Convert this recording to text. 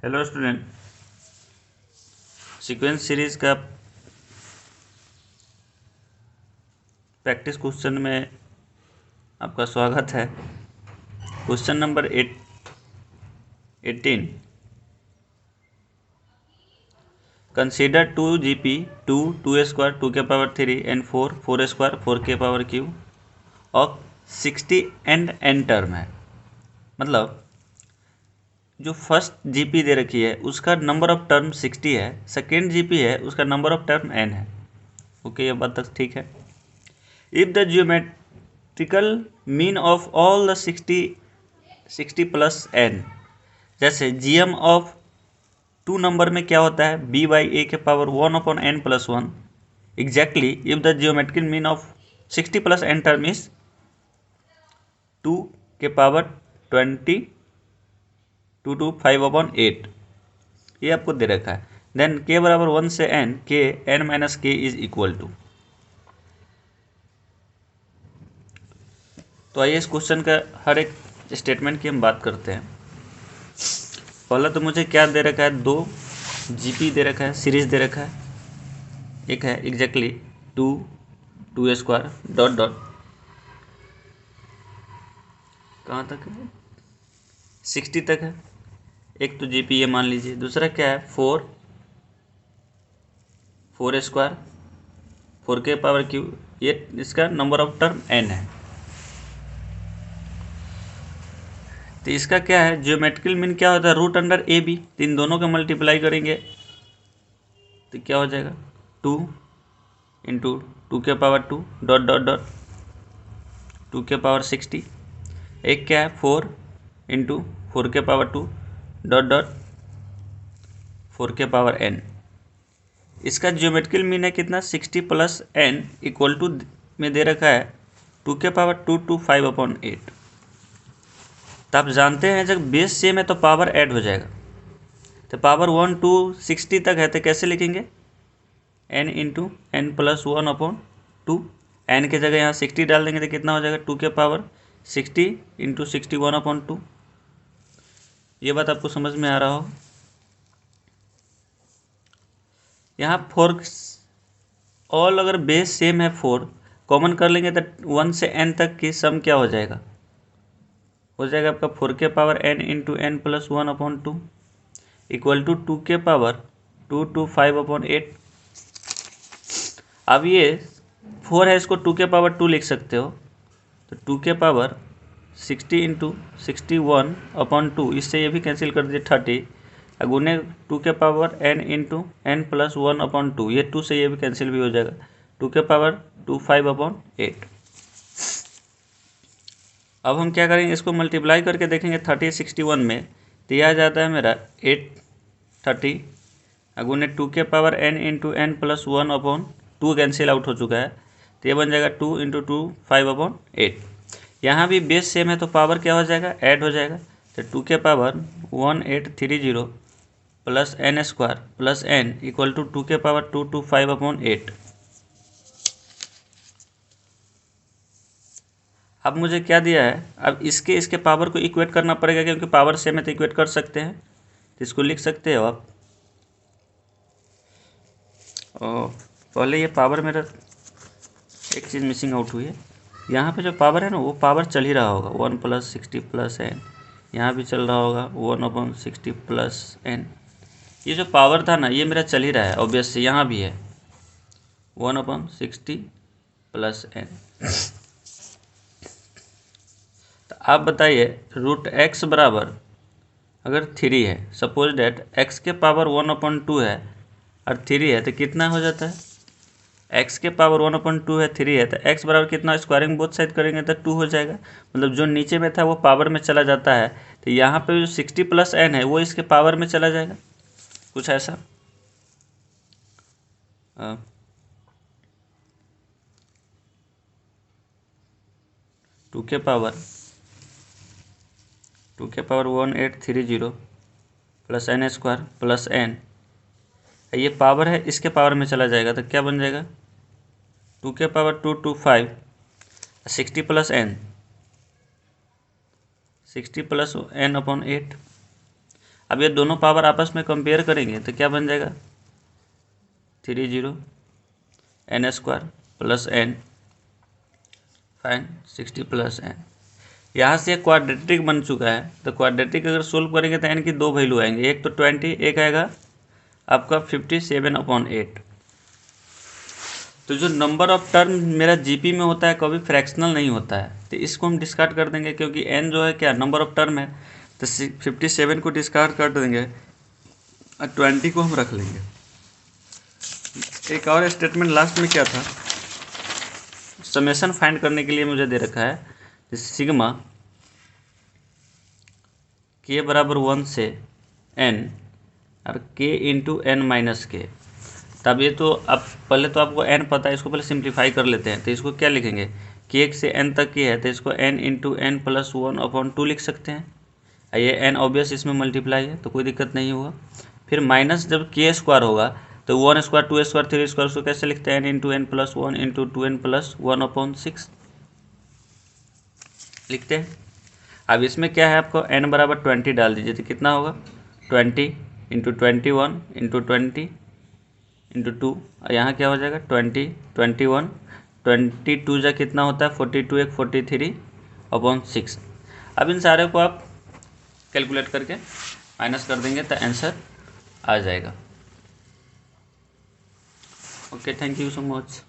Hello student, sequence series का practice question में आपका स्वागत है। Question number 18। Consider 2GP 2 square 2 के पावर 3 एंड 4 स्क्वायर 4 के power Q of 60 and n term है। मतलब जो फर्स्ट जीपी दे रखी है उसका नंबर ऑफ टर्म 60 है, सेकेंड जीपी है उसका नंबर ऑफ टर्म n है। ओके, ये बात तक ठीक है। If the geometrical mean of all the 60 plus n, जैसे जीएम ऑफ टू नंबर में क्या होता है, b बाई ए के power 1/n plus 1। Exactly if the geometrical mean of 60 plus n term is 2 के पावर 20 to 5/8, ये आपको दे रखा है। देन k बराबर 1 से n, k n minus k is equal to. तो आइए इस क्वेश्चन का हर एक स्टेटमेंट की हम बात करते हैं। पहला तो मुझे क्या दे रखा है, 2 जीपी दे रखा है, सीरीज दे रखा है। एक है एग्जैक्टली 2 स्क्वायर डॉट डॉट कहाँ तक है, 60 तक है। एक तो जीपी ये मान लीजिए। दूसरा क्या है, 4 स्क्वायर 4 के पावर क्यू, ये इसका नंबर ऑफ टर्म n है। तो इसका क्या है, ज्योमेट्रिकल मीन क्या होता है, रूट अंडर ए बी। तो इन दोनों का मल्टीप्लाई करेंगे तो क्या हो जाएगा, 2 इंटू 2 के पावर 2 डॉट डॉट डॉट 2 के पावर 60। एक क्या है, 4 इंटू 4 के पावर 2 डॉट डॉट 4 के पावर n। इसका ज्योमेट्रिकल मीन है कितना, 60 प्लस n इक्वल टू में दे रखा है 2 के पावर 2 to 5/8। तो आप जानते हैं जब बेस सेम है तो पावर ऐड हो जाएगा। तो पावर 1 to 60 तक है तो कैसे लिखेंगे, n into n plus 1/2। n के जगह यहाँ 60 डाल देंगे तो कितना हो जाएगा, 2 के पावर 60 इंटू 61/2। ये बात आपको समझ में आ रहा हो। यहाँ 4 ऑल अगर बेस सेम है 4 कॉमन कर लेंगे तो 1 से n तक की सम क्या हो जाएगा, आपका 4 के power n into n plus 1/2 equal to 2 के पावर 2 to 5/8। अब ये 4 है, इसको 2 के पावर 2 लिख सकते हो। तो 2 के पावर 60 इंटू 61/2, इससे ये भी कैंसिल कर दिए 30। अगुने 2 के power n into n plus 1/2, ये 2 से ये भी कैंसिल भी हो जाएगा। 2 के पावर 2 5/8। अब हम क्या करेंगे, इसको मल्टीप्लाई करके देखेंगे 30 61 में, तो यह आ जाता है मेरा 830 अगुने 2 के power n into n plus 1/2 cancel out हो चुका है। तो ये बन जाएगा 2 इंटू 2 5/8। यहाँ भी बेस सेम है तो पावर क्या हो जाएगा, ऐड हो जाएगा। तो 2 के power 1830 plus n square plus n equal to 2 के पावर 2 to 5/8। अब मुझे क्या दिया है, अब इसके पावर को इक्वेट करना पड़ेगा क्योंकि पावर सेम है तो इक्वेट कर सकते हैं। तो इसको लिख सकते हो आप। और पहले ये पावर मेरा एक चीज़ मिसिंग आउट हुई है। यहाँ पे जो पावर है ना वो पावर चल ही रहा होगा, 1 प्लस 60 प्लस n। यहाँ भी चल रहा होगा 1/60 प्लस n। ये जो पावर था ना ये मेरा चल ही रहा है ऑब्वियस से, यहाँ भी है 1/60 प्लस n। तो आप बताइए रूट x बराबर अगर 3 है, सपोज डेट x के पावर 1/2 है और 3 है तो कितना हो जाता है, x के पावर 1/2 है 3 है तो x बराबर कितना, स्क्वायरिंग बोथ साइड करेंगे तो 2 हो जाएगा। मतलब जो नीचे में था वो पावर में चला जाता है। तो यहाँ पे जो 60 प्लस n है वो इसके पावर में चला जाएगा, कुछ ऐसा। टू के power 1830 plus n square plus n, ये पावर है इसके पावर में चला जाएगा तो क्या बन जाएगा, 2 के power 2 to 5 60 plus n 60 plus n/8। अब ये दोनों पावर आपस में कंपेयर करेंगे तो क्या बन जाएगा 30 n² plus n, fine 60 plus n। यहाँ से क्वाड्रेटिक बन चुका है, तो क्वाड्रेटिक अगर सोल्व करेंगे तो n की दो वैल्यू आएंगे, एक तो 20, एक आएगा आपका 57/8। तो जो नंबर ऑफ टर्म मेरा जीपी में होता है कभी फ्रैक्शनल नहीं होता है, तो इसको हम डिस्कार्ड कर देंगे क्योंकि n जो है क्या नंबर ऑफ टर्म है, तो 57 को डिस्कार्ड कर देंगे और 20 को हम रख लेंगे। एक और स्टेटमेंट लास्ट में क्या था, समेशन फाइंड करने के लिए मुझे दे रखा है सिग्मा k बराबर 1 से n और k इंटू n माइनस के। तब ये तो अब पहले तो आपको n पता है, इसको पहले सिंप्लीफाई कर लेते हैं। तो इसको क्या लिखेंगे, k से n तक की है तो इसको n इंटू n प्लस 1/2 लिख सकते हैं। ये n ऑब्वियस इसमें मल्टीप्लाई है तो कोई दिक्कत नहीं होगा। फिर माइनस जब k² होगा तो 1² 2² 3² उसको कैसे लिखते हैं, n into n plus 1 into 2n plus 1/6 लिखते हैं। अब इसमें क्या है, आपको n बराबर 20 डाल दीजिए तो कितना होगा 20 इंटू 21 इंटू 20 इंटू 2, और यहाँ क्या हो जाएगा 20 21 22 जा कितना होता है 42 1 43/6। अब इन सारे को आप कैलकुलेट करके माइनस कर देंगे तो आंसर आ जाएगा। Okay, thank you so much.